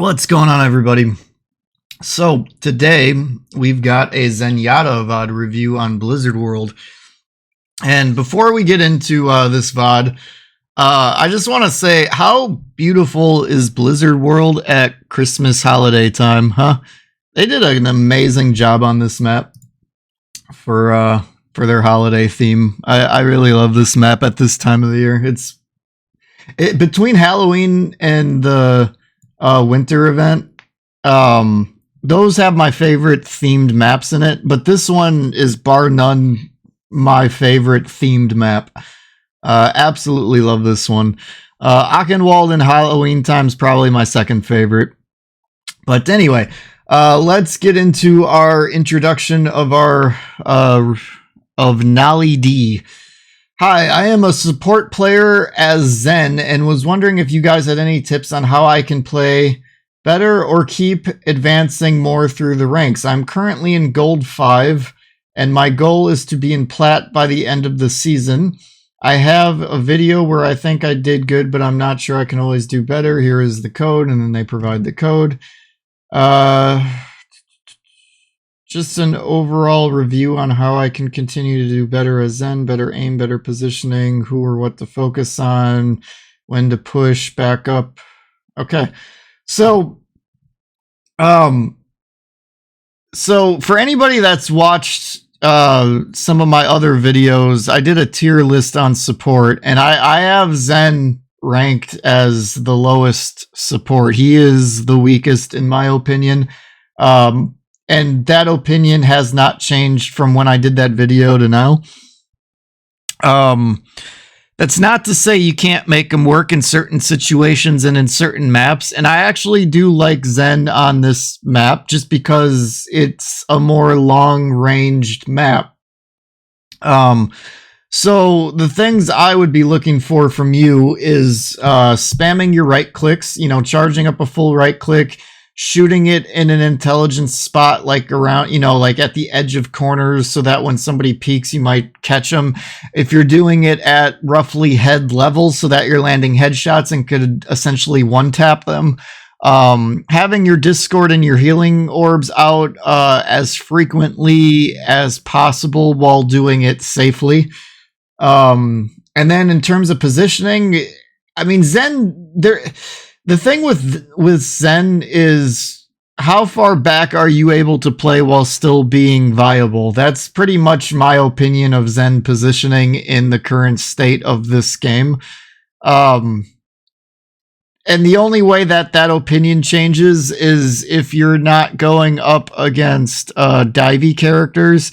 What's going on, everybody? So today we've got a Zenyatta VOD review on Blizzard World. And before we get into this VOD, I just want to say, how beautiful is Blizzard World at Christmas holiday time, huh? They did an amazing job on this map for their holiday theme. I really love this map at this time of the year. It's between Halloween and the winter event. Those have my favorite themed maps in it, but this one is bar none my favorite themed map. Absolutely love this one. Achenwald and Halloween time's probably my second favorite. But anyway, let's get into our introduction of our of Nali D. Hi, I am a support player as Zen and was wondering if you guys had any tips on how I can play better or keep advancing more through the ranks. I'm currently in Gold 5 and my goal is to be in Plat by the end of the season. I have a video where I think I did good, but I'm not sure. I can always do better. Here is the code, and then they provide the code. Just an overall review on how I can continue to do better as Zen, better aim, better positioning, who or what to focus on, when to push, back up. Okay. So for anybody that's watched some of my other videos, I did a tier list on support, and I have Zen ranked as the lowest support. He is the weakest in my opinion. And that opinion has not changed from when I did that video to now. That's not to say you can't make them work in certain situations and in certain maps. And I actually do like Zen on this map just because it's a more long-ranged map. So the things I would be looking for from you is spamming your right clicks, charging up a full right click, shooting it in an intelligence spot, like around, like at the edge of corners, so that when somebody peeks, you might catch them. If you're doing it at roughly head level, so that you're landing headshots and could essentially one-tap them. Having your Discord and your healing orbs out as frequently as possible while doing it safely. And then in terms of positioning, I mean, Zen, the thing with Zen is how far back are you able to play while still being viable? That's pretty much my opinion of Zen positioning in the current state of this game. And the only way that opinion changes is if you're not going up against divey characters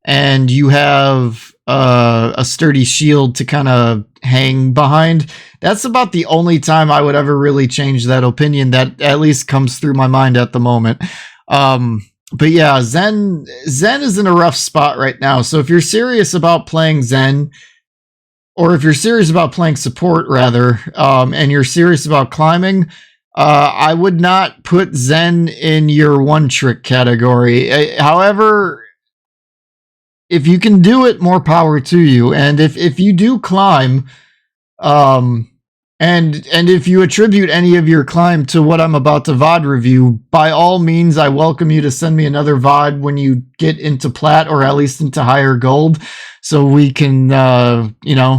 and you have a sturdy shield to kind of hang behind. That's about the only time I would ever really change that opinion. That at least comes through my mind at the moment. But yeah, Zen is in a rough spot right now. So if you're serious about playing Zen, or if you're serious about playing support rather, and you're serious about climbing, I would not put Zen in your one trick category. However, if you can do it, more power to you. And if you do climb, and if you attribute any of your climb to what I'm about to VOD review, by all means, I welcome you to send me another VOD when you get into Plat or at least into higher gold, so we can,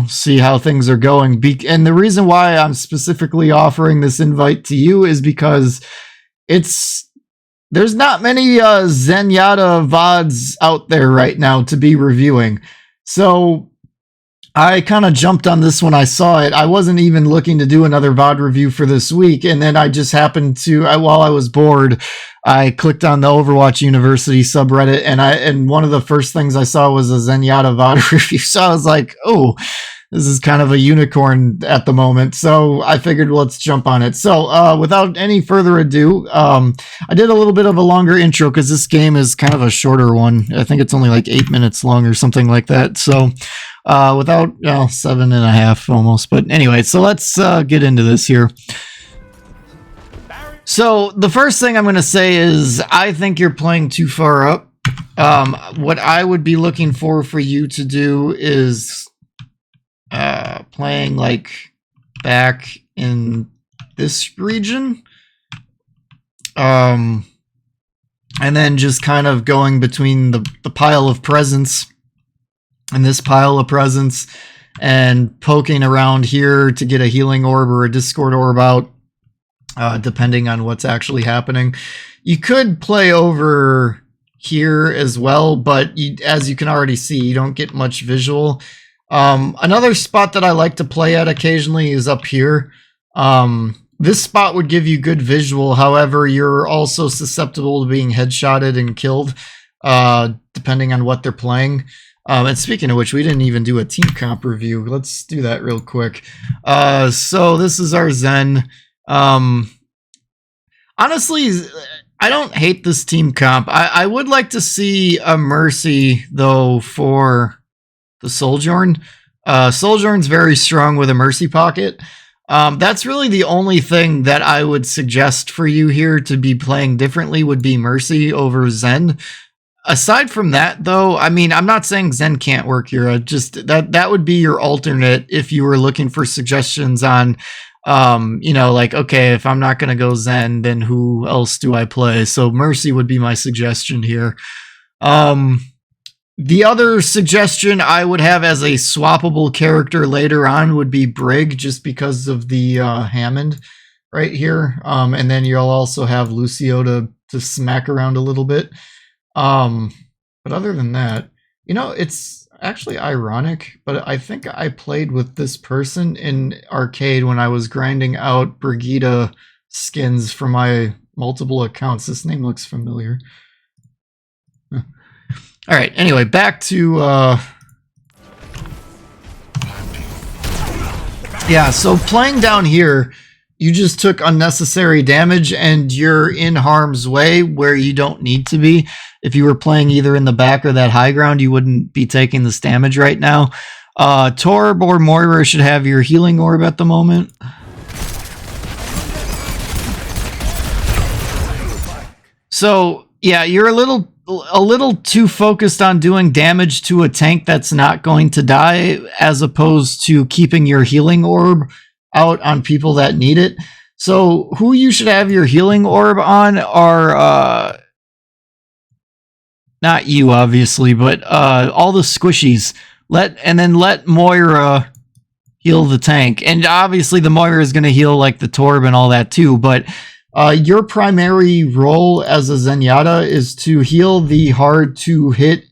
see how things are going. And the reason why I'm specifically offering this invite to you is because there's not many Zenyatta VODs out there right now to be reviewing. So I kind of jumped on this when I saw it. I wasn't even looking to do another VOD review for this week. And then I just happened to, while I was bored, I clicked on the Overwatch University subreddit. And one of the first things I saw was a Zenyatta VOD review. So I was like, oh, this is kind of a unicorn at the moment. So I figured, let's jump on it. So without any further ado, I did a little bit of a longer intro because this game is kind of a shorter one. I think it's only like 8 minutes long or something like that. So without 7.5 almost. But anyway, so let's get into this here. So the first thing I'm going to say is I think you're playing too far up. What I would be looking for you to do is playing like back in this region. And then just kind of going between the pile of presents and this pile of presents and poking around here to get a healing orb or a discord orb out, depending on what's actually happening. You could play over here as well, but as you can already see, you don't get much visual. Another spot that I like to play at occasionally is up here. This spot would give you good visual, however, you're also susceptible to being headshotted and killed, depending on what they're playing. And speaking of which, we didn't even do a team comp review. Let's do that real quick. So this is our Zen. Honestly, I don't hate this team comp. I would like to see a Mercy, though, for the Sojourn. Sojourn's very strong with a Mercy pocket. That's really the only thing that I would suggest for you here to be playing differently would be Mercy over Zen. Aside from that, though, I mean, I'm not saying Zen can't work here. Just that would be your alternate if you were looking for suggestions on, you know, like, okay, if I'm not going to go Zen, then who else do I play? So Mercy would be my suggestion here. The other suggestion I would have as a swappable character later on would be Brig, just because of the Hammond right here. And then you'll also have Lucio to smack around a little bit. But other than that, you know, it's actually ironic, but I think I played with this person in arcade when I was grinding out Brigitte skins for my multiple accounts. This name looks familiar. All right, anyway, back to yeah, so playing down here, you just took unnecessary damage and you're in harm's way where you don't need to be. If you were playing either in the back or that high ground, you wouldn't be taking this damage right now. Torb or Moira should have your healing orb at the moment. So, yeah, you're a little too focused on doing damage to a tank that's not going to die, as opposed to keeping your healing orb out on people that need it. So who you should have your healing orb on are not you, obviously, but all the squishies. Let Moira heal the tank, and obviously the Moira is going to heal like the Torb and all that too, but your primary role as a Zenyatta is to heal the hard to hit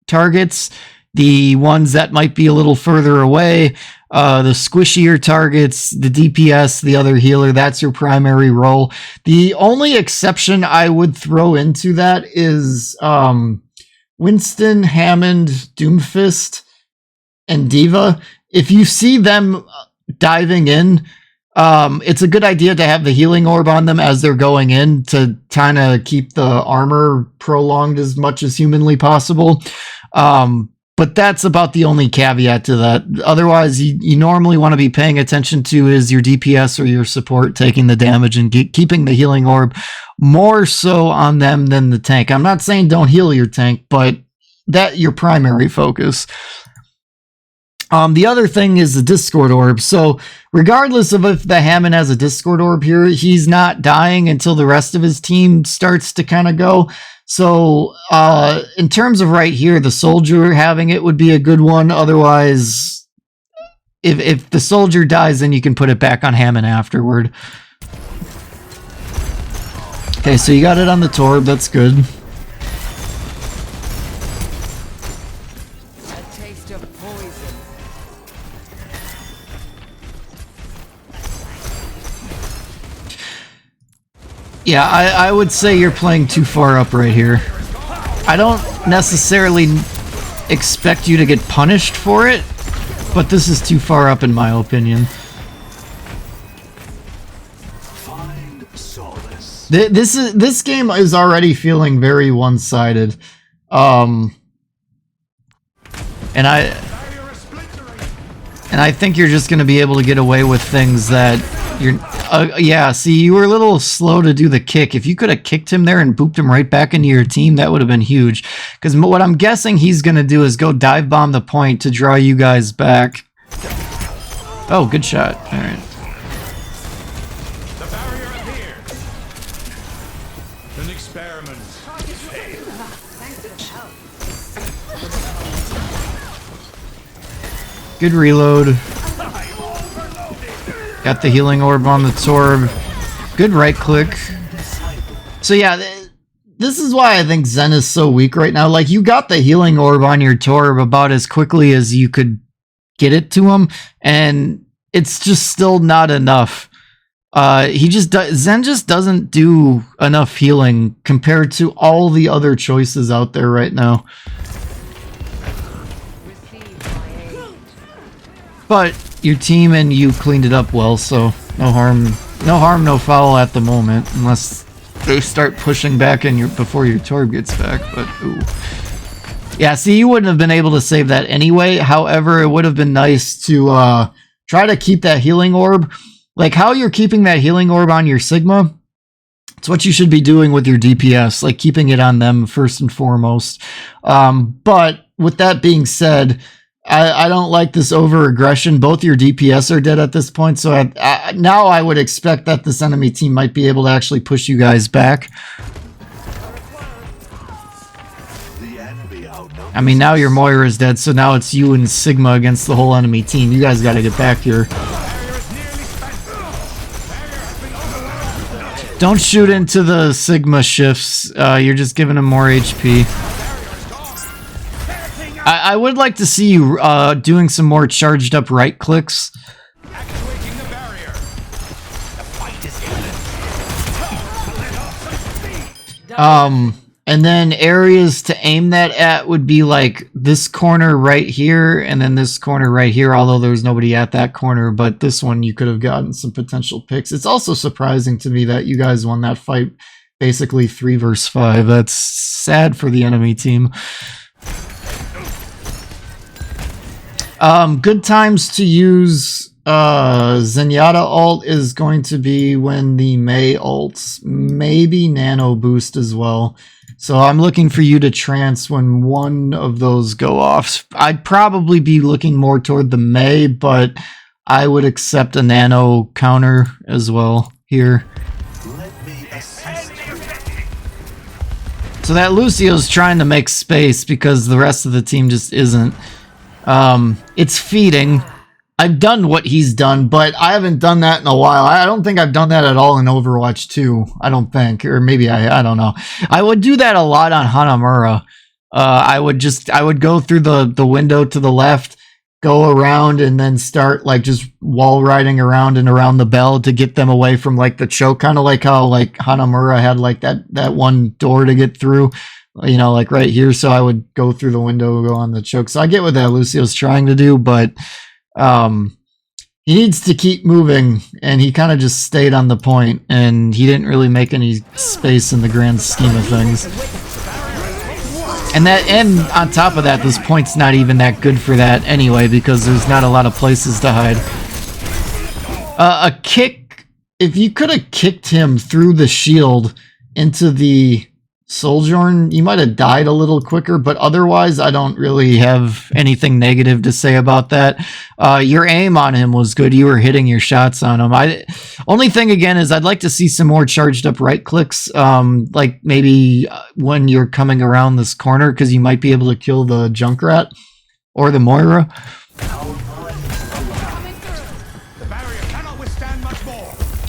targets, the ones that might be a little further away, the squishier targets, the DPS, the other healer. That's your primary role. The only exception I would throw into that is Winston, Hammond, Doomfist, and Diva. If you see them diving in, it's a good idea to have the healing orb on them as they're going in to kind of keep the armor prolonged as much as humanly possible. But that's about the only caveat to that. Otherwise, you normally want to be paying attention to is your DPS or your support taking the damage and keeping the healing orb more so on them than the tank. I'm not saying don't heal your tank, but that's your primary focus. The other thing is the Discord orb. So regardless of if the Hammond has a Discord orb here, he's not dying until the rest of his team starts to kind of go. So in terms of right here, the soldier having it would be a good one. Otherwise, if the soldier dies, then you can put it back on Hammond afterward. Okay, so you got it on the Torb. That's good. Yeah, I would say you're playing too far up right here. I don't necessarily expect you to get punished for it, but this is too far up in my opinion. Find solace. This game is already feeling very one-sided. And I think you're just going to be able to get away with things that you're... yeah, see, you were a little slow to do the kick. If you could have kicked him there and booped him right back into your team, that would have been huge. Because what I'm guessing he's going to do is go dive bomb the point to draw you guys back. Oh, good shot. All right. Good reload. Got the healing orb on the Torb. Good right click. So yeah, this is why I think Zen is so weak right now. Like, you got the healing orb on your Torb about as quickly as you could get it to him, and it's just still not enough. Zen just doesn't do enough healing compared to all the other choices out there right now. But your team and you cleaned it up well, so no harm, no foul at the moment, unless they start pushing back in before your Torb gets back. But ooh. Yeah, see, you wouldn't have been able to save that anyway. However, it would have been nice to try to keep that healing orb. Like how you're keeping that healing orb on your Sigma, it's what you should be doing with your DPS, like keeping it on them first and foremost. But with that being said, I don't like this over-aggression. Both your DPS are dead at this point, so now I would expect that this enemy team might be able to actually push you guys back. I mean, now your Moira is dead, so now it's you and Sigma against the whole enemy team. You guys gotta get back here. Don't shoot into the Sigma shifts. You're just giving him more HP. I would like to see you doing some more charged up right clicks. And then areas to aim that at would be like this corner right here, and then this corner right here, although there's nobody at that corner, but this one you could have gotten some potential picks. It's also surprising to me that you guys won that fight basically 3 versus 5. That's sad for the enemy team. Good times to use Zenyatta ult is going to be when the Mei ults, maybe Nano Boost as well. So I'm looking for you to trance when one of those go off. I'd probably be looking more toward the Mei, but I would accept a Nano counter as well here. So that Lucio's trying to make space because the rest of the team just isn't. It's feeding. I've done what he's done, but I haven't done that in a while. I don't think I've done that at all in Overwatch 2. I don't think, or maybe I don't know. I would do that a lot on Hanamura. I would go through the window to the left, go around, and then start like just wall riding around and around the bell to get them away from like the choke, kind of like how like Hanamura had like that one door to get through. You know, like right here. So I would go through the window, go on the choke. So I get what that Lucio's trying to do, but he needs to keep moving, and he kind of just stayed on the point, and he didn't really make any space in the grand scheme of things. And on top of that, this point's not even that good for that anyway, because there's not a lot of places to hide. A kick, if you could have kicked him through the shield into the Sojourn, you might have died a little quicker, but otherwise I don't really have anything negative to say about that. Your aim on him was good. You were hitting your shots on him. Only thing again is I'd like to see some more charged up right clicks, like maybe when you're coming around this corner, because you might be able to kill the Junkrat or the Moira.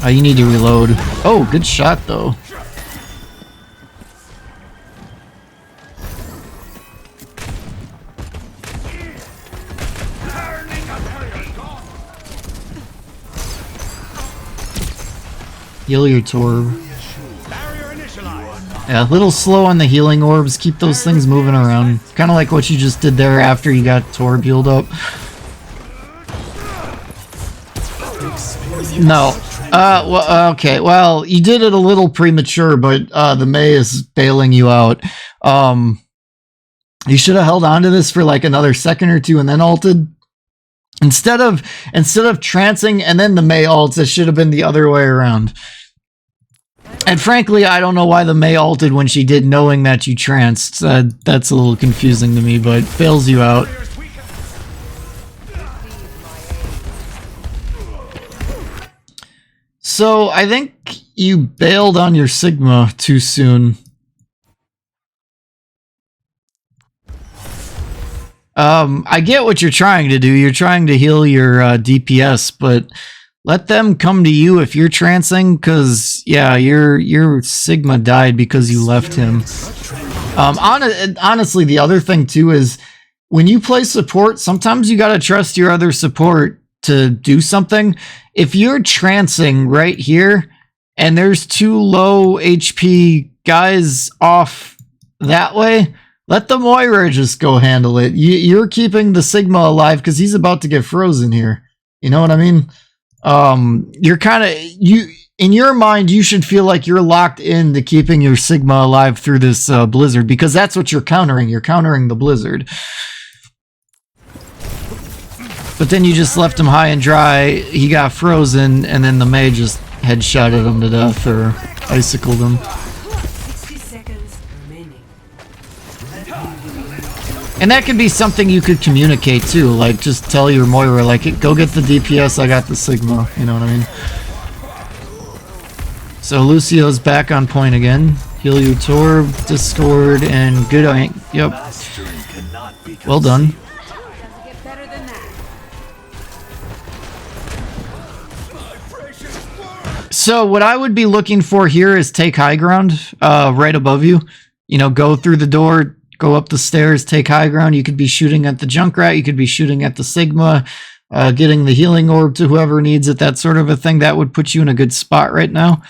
You need to reload. Oh, good shot though. Heal your Torb. Yeah, a little slow on the healing orbs. Keep those things moving around. Kind of like what you just did there after you got Torb healed up. No. Well, okay. Well, you did it a little premature, but the Mei is bailing you out. You should have held on to this for like another second or two and then ulted. Instead of trancing and then the Mei ults, it should have been the other way around. And frankly, I don't know why the Mei ulted when she did, knowing that you tranced. That's a little confusing to me, but bails you out. So I think you bailed on your Sigma too soon. I get what you're trying to do. You're trying to heal your DPS, but let them come to you if you're trancing, because yeah, your Sigma died because you left him. Honestly, the other thing too is when you play support, sometimes you gotta trust your other support to do something. If you're trancing right here and there's 2 low HP guys off that way, let the Moira just go handle it. You're keeping the Sigma alive because he's about to get frozen here. You know what I mean? You're kind of, in your mind, you should feel like you're locked into keeping your Sigma alive through this blizzard, because that's what you're countering. You're countering the blizzard. But then you just left him high and dry. He got frozen, and then the Mei just headshotted him to death or icicled him. 60 seconds remaining. And that could be something you could communicate too, like just tell your Moira, like, go get the DPS, I got the Sigma, you know what I mean? So Lucio's back on point again. Heal your Torb, Discord, and good ink. Yep. Well done. So what I would be looking for here is take high ground, right above you. You know, go through the door, go up the stairs, take high ground. You could be shooting at the Junkrat, you could be shooting at the Sigma, getting the healing orb to whoever needs it, that sort of a thing. That would put you in a good spot right now.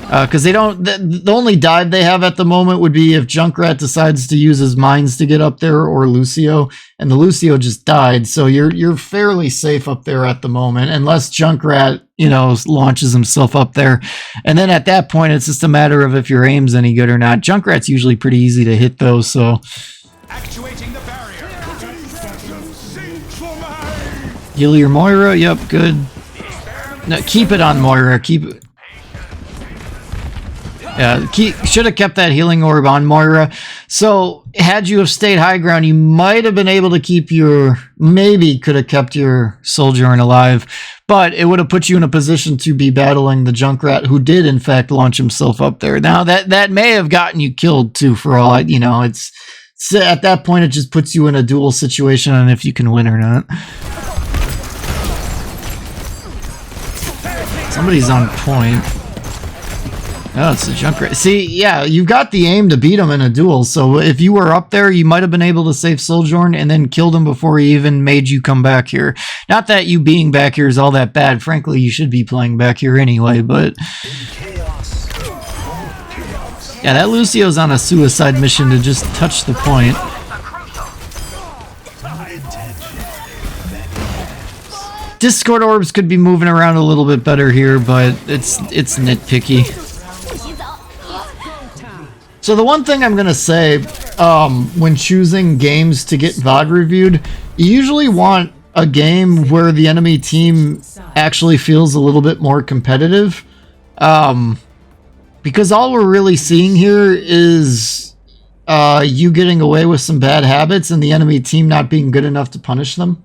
Because they don't, the only dive they have at the moment would be if Junkrat decides to use his mines to get up there, or Lucio, and the Lucio just died, so you're fairly safe up there at the moment, unless Junkrat, you know, launches himself up there, and then at that point it's just a matter of if your aim's any good or not. Junkrat's usually pretty easy to hit though, so Actuating the barrier. heal your Moira. Yep, good. No, keep it on Moira. Keep it. Yeah, should have kept that healing orb on Moira. So had you have stayed high ground, you might have been able to keep your, maybe could have kept your Sojourn alive, but it would have put you in a position to be battling the Junkrat, who did in fact launch himself up there. Now that may have gotten you killed too, for all you know. It's at that point it just puts you in a duel situation on if you can win or not. Somebody's on point. Oh, it's a Junkrat. See, yeah, you got the aim to beat him in a duel, so if you were up there, you might have been able to save Sojourn and then killed him before he even made you come back here. Not that you being back here is all that bad. Frankly, you should be playing back here anyway, but yeah, that Lucio's on a suicide mission to just touch the point. Discord orbs could be moving around a little bit better here, but it's nitpicky. So the one thing I'm going to say, when choosing games to get VOD reviewed, you usually want a game where the enemy team actually feels a little bit more competitive. Because all we're really seeing here is you getting away with some bad habits and the enemy team not being good enough to punish them.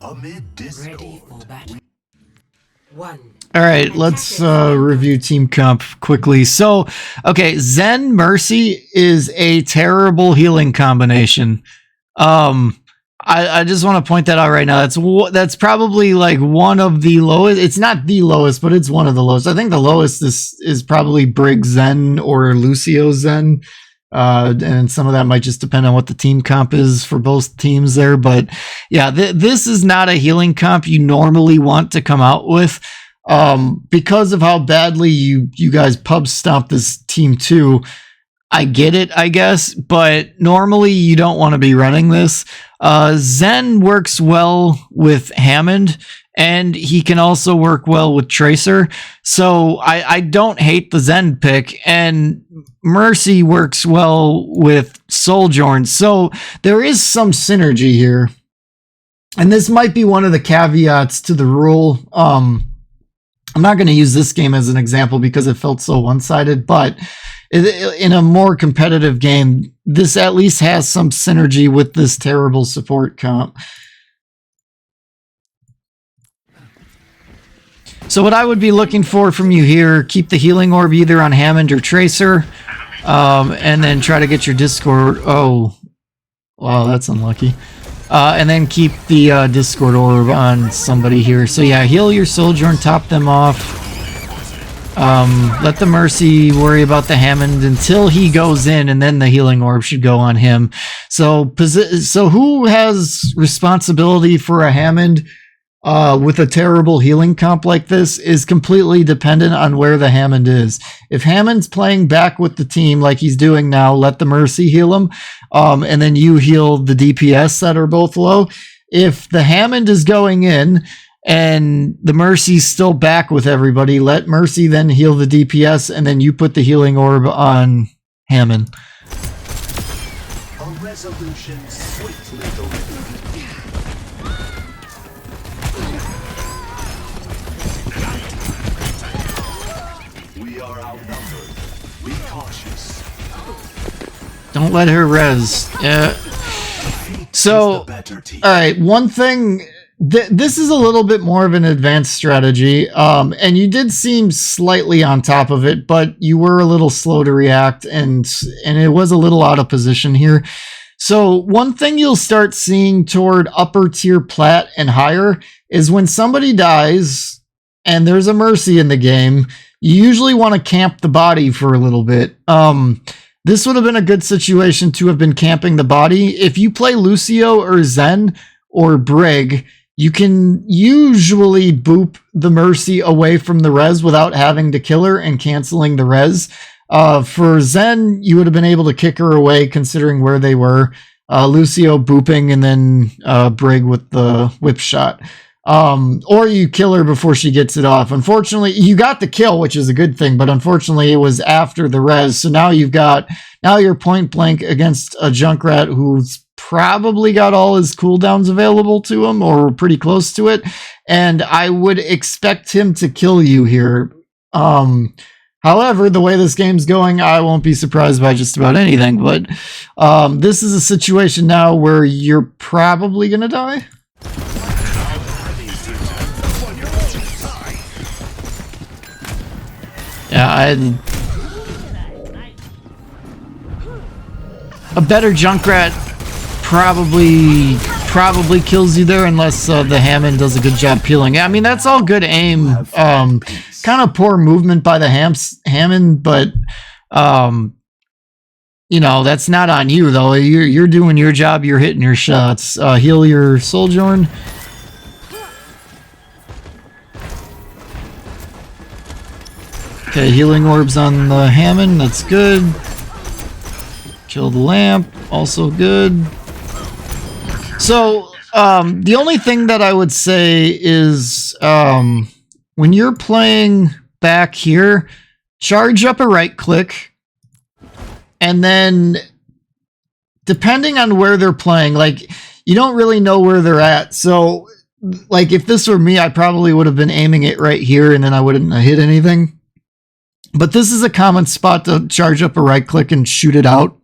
Amid Discord. All right, let's review team comp quickly. So, okay, Zen Mercy is a terrible healing combination. I just want to point that out right now. That's probably like one of the lowest. It's not the lowest, but it's one of the lowest. I think the lowest is probably Brig Zen or Lucio Zen. And some of that might just depend on what the team comp is for both teams there. But yeah, this is not a healing comp you normally want to come out with. Because of how badly you guys pub stomp this team too. I get it, I guess, but normally you don't want to be running this. Zen works well with Hammond, and he can also work well with Tracer. So I don't hate the Zen pick, and Mercy works well with Sojourn. So there is some synergy here. And this might be one of the caveats to the rule. I'm not going to use this game as an example because it felt so one-sided, but in a more competitive game, this at least has some synergy with this terrible support comp. So what I would be looking for from you here, keep the healing orb either on Hammond or Tracer, and then try to get your Discord. Oh, Wow, that's unlucky. And then keep the Discord orb on somebody here. So yeah, heal your soldier and top them off. Let the Mercy worry about the Hammond until he goes in, and then the healing orb should go on him. So who has responsibility for a Hammond with a terrible healing comp like this is completely dependent on where the Hammond is. If Hammond's playing back with the team like he's doing now, let the Mercy heal him, and then you heal the DPS that are both low. If the Hammond is going in and the Mercy's still back with everybody, let Mercy then heal the DPS, and then you put the healing orb on Hammond. A resolution swiftly delivered. We are outnumbered. Be cautious. Don't let her res. Yeah. So, alright, one thing... This is a little bit more of an advanced strategy, and you did seem slightly on top of it, but you were a little slow to react, and it was a little out of position here. So one thing you'll start seeing toward upper tier plat and higher is when somebody dies and there's a Mercy in the game, you usually want to camp the body for a little bit. This would have been a good situation to have been camping the body. If you play Lucio or Zen or Brig, you can usually boop the Mercy away from the res without having to kill her and canceling the res. For Zen, you would have been able to kick her away considering where they were. Lucio booping and then Brig with the whip shot. Or you kill her before she gets it off. Unfortunately, you got the kill, which is a good thing, but unfortunately it was after the res. So now you're point blank against a Junkrat who's probably got all his cooldowns available to him or pretty close to it, and I would expect him to kill you here. However, the way this game's going, I won't be surprised by just about anything, but this is a situation now where you're probably gonna die. Yeah, a better Junkrat probably kills you there unless the Hammond does a good job peeling. I mean, that's all good aim. Kind of poor movement by the Hammond, but you know, that's not on you though. You're doing your job. You're hitting your shots. Heal your Sojourn. Okay, healing orbs on the Hammond. That's good. Kill the lamp. Also good. So, the only thing that I would say is, when you're playing back here, charge up a right click, and then, depending on where they're playing, like, you don't really know where they're at, so, like, if this were me, I probably would have been aiming it right here, and then I wouldn't have hit anything. But this is a common spot to charge up a right click and shoot it out,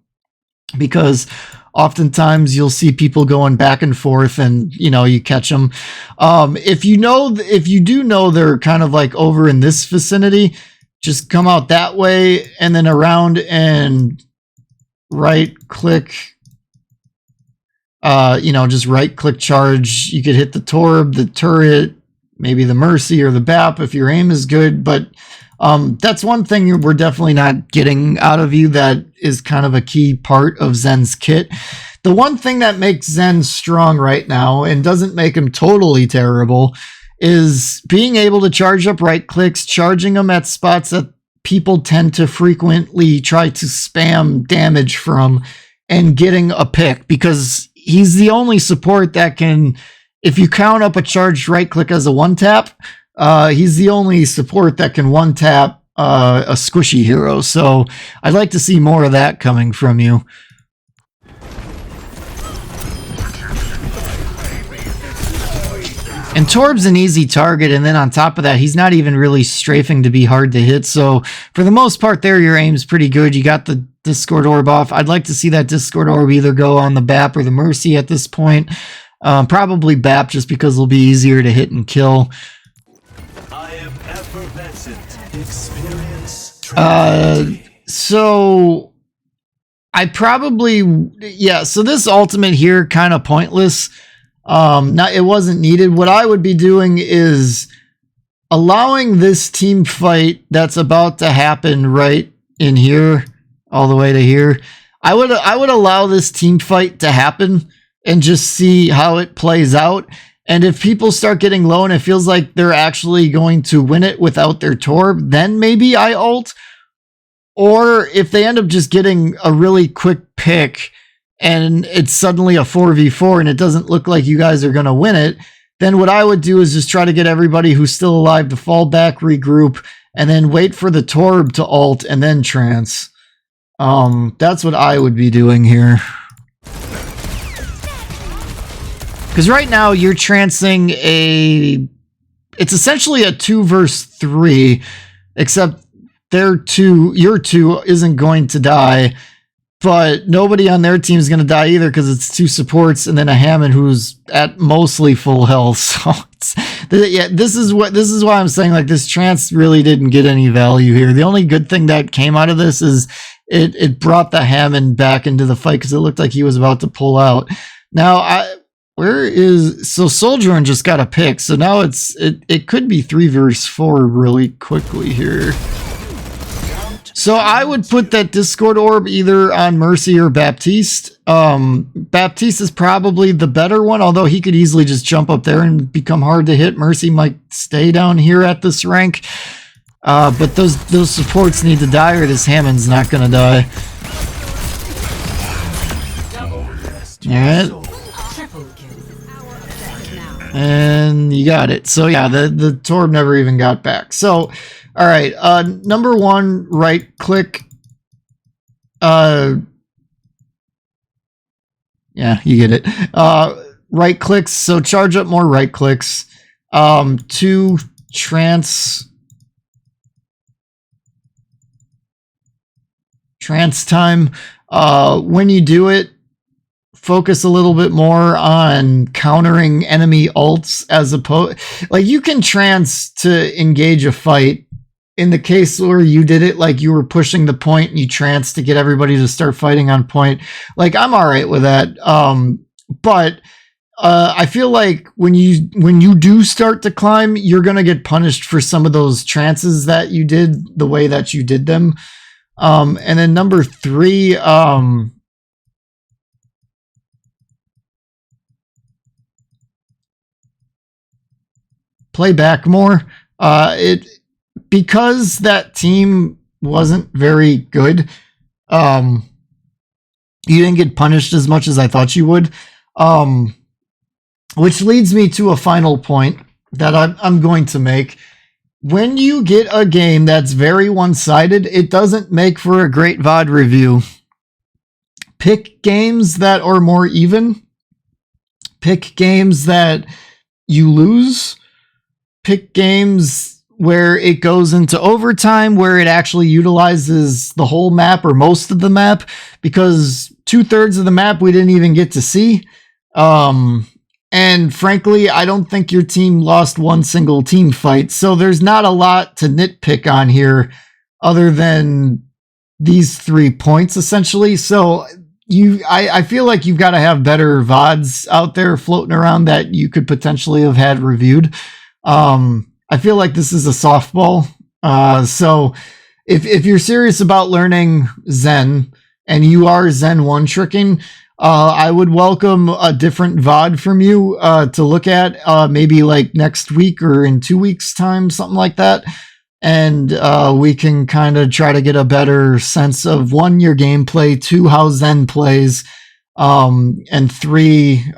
because oftentimes you'll see people going back and forth and, you know, you catch them. If you do know they're kind of like over in this vicinity, just come out that way and then around and right click, you know, just right click charge. You could hit the Torb, the turret, maybe the Mercy or the BAP if your aim is good, but that's one thing we're definitely not getting out of you that is kind of a key part of Zen's kit. The one thing that makes Zen strong right now and doesn't make him totally terrible is being able to charge up right clicks, charging them at spots that people tend to frequently try to spam damage from, and getting a pick, because he's the only support that can, if you count up a charged right click as a one tap, he's the only support that can one tap a squishy hero. So I'd like to see more of that coming from you. And Torb's an easy target, and then on top of that, he's not even really strafing to be hard to hit. So for the most part there, your aim's pretty good. You got the Discord orb off. I'd like to see that Discord orb either go on the BAP or the Mercy at this point. Probably BAP, just because it'll be easier to hit and kill. Experience. So I probably, yeah, so this ultimate here, kind of pointless. Not, it wasn't needed. What I would be doing is allowing this team fight that's about to happen right in here, all the way to here. I would allow this team fight to happen and just see how it plays out. And if people start getting low and it feels like they're actually going to win it without their Torb, then maybe I ult. Or if they end up just getting a really quick pick and it's suddenly a 4v4 and it doesn't look like you guys are going to win it, then what I would do is just try to get everybody who's still alive to fall back, regroup, and then wait for the Torb to ult and then trance. That's what I would be doing here. Because right now you're trancing it's essentially a 2 versus 3, except your 2 isn't going to die, but nobody on their team is going to die either because it's 2 supports and then a Hammond who's at mostly full health. So yeah, this is why I'm saying like this trance really didn't get any value here. The only good thing that came out of this is it brought the Hammond back into the fight because it looked like he was about to pull out. Now Soldierin just got a pick, so now it could be 3 versus 4 really quickly here. So I would put that Discord orb either on Mercy or Baptiste. Baptiste is probably the better one, although he could easily just jump up there and become hard to hit. Mercy might stay down here at this rank. But those supports need to die or this Hammond's not going to die. Alright. And you got it. So yeah, the Torb never even got back. So, all right. Number 1, right click. Yeah, you get it. Right clicks. So charge up more right clicks. 2, trance time. When you do it, focus a little bit more on countering enemy ults as opposed, like you can trance to engage a fight. In the case where you did it, like you were pushing the point and you trance to get everybody to start fighting on point. Like I'm all right with that. But I feel like when you do start to climb, you're going to get punished for some of those trances that you did the way that you did them. And then number 3, play back more. Because that team wasn't very good, you didn't get punished as much as I thought you would. Which leads me to a final point that I'm going to make. When you get a game that's very one-sided, it doesn't make for a great VOD review. Pick games that are more even. Pick games that you lose. Pick games where it goes into overtime, where it actually utilizes the whole map or most of the map, because 2/3 of the map we didn't even get to see. And frankly, I don't think your team lost one single team fight. So there's not a lot to nitpick on here other than these 3 points, essentially. So I feel like you've got to have better VODs out there floating around that you could potentially have had reviewed. I feel like this is a softball. So if you're serious about learning Zen and you are Zen one-tricking, I would welcome a different VOD from you to look at, maybe like next week or in 2 weeks' time, something like that. And we can kind of try to get a better sense of 1, your gameplay, 2, how Zen plays, and 3,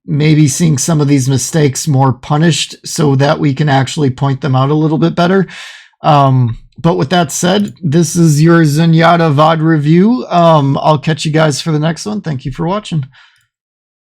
maybe seeing some of these mistakes more punished so that we can actually point them out a little bit better. But with that said, this is your Zenyatta VOD review. I'll catch you guys for the next one. Thank you for watching.